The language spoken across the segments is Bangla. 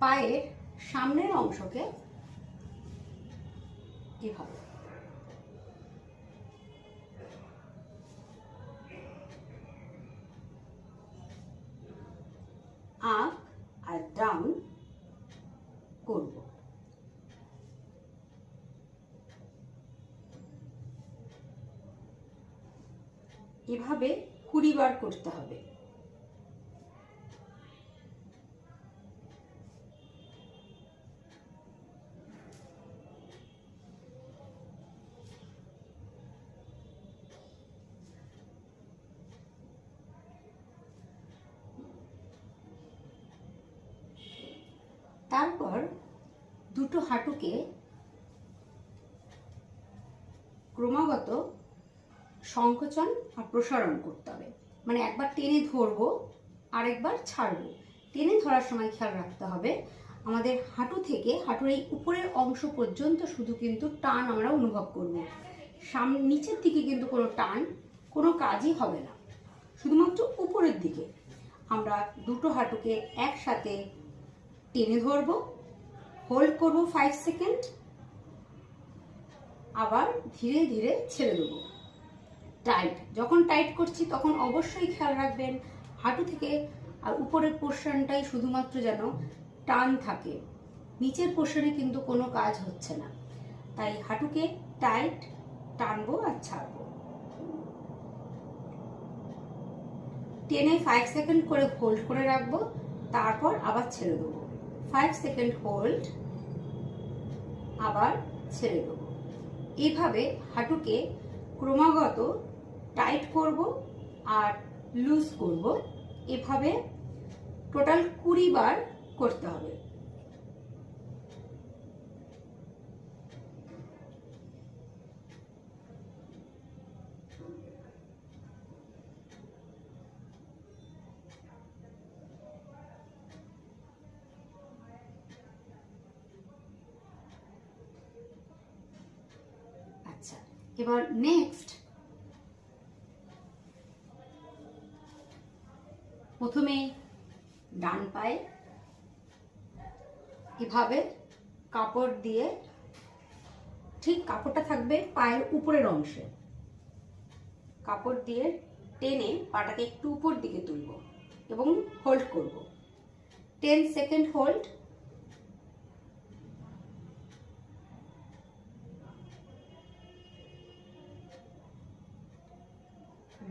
পায়ের সামনের অংশকে এভাবে আপ আর ডাউন করব। এভাবে 20 বার করতে হবে। তারপর দুটো হাঁটুকে ক্রমাগত সংকোচন আর প্রসারণ করতে হবে। মানে একবার টেনে ধরবো, আরেকবার ছাড়বো। টেনে ধরার সময় খেয়াল রাখতে হবে আমাদের হাঁটু থেকে হাঁটুর এই উপরের অংশ পর্যন্ত শুধু কিন্তু টান আমরা অনুভব করব। নিচের দিকে কিন্তু কোনো টান, কোনো কাজই হবে না, শুধুমাত্র উপরের দিকে। আমরা দুটো হাঁটুকে একসাথে টেনে ধরবো, হোল্ড করব 5 সেকেন্ড, আবার ধীরে ধীরে ছেড়ে দেবো। টাইট, যখন টাইট করছি তখন অবশ্যই খেয়াল রাখবেন হাঁটু থেকে আর উপরের পোর্শনটাই শুধুমাত্র যেন টান থাকে, নিচের পোর্শনে কিন্তু কোনো কাজ হচ্ছে না। তাই হাঁটুকে টাইট টানবো আর ছাড়বো। টেনে 5 সেকেন্ড করে হোল্ড করে রাখবো, তারপর আবার ছেড়ে দেবো। 5 সেকেন্ড হোল্ড, আবার ছেড়ে দেবো। এইভাবে হাঁটুকে ক্রমাগত টাইট করব আর লুজ করব। এভাবে টোটাল 20 বার করতে হবে। আচ্ছা, এবার নেক্সট প্রথমে ডান পায়ে এভাবে কাপড় দিয়ে, ঠিক কাপড়টা থাকবে পায়ের উপরের অংশে, কাপড় দিয়ে টেনে পাটাকে একটু উপর দিকে তুলব এবং হোল্ড করব। 10 সেকেন্ড হোল্ড,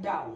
ডাউন।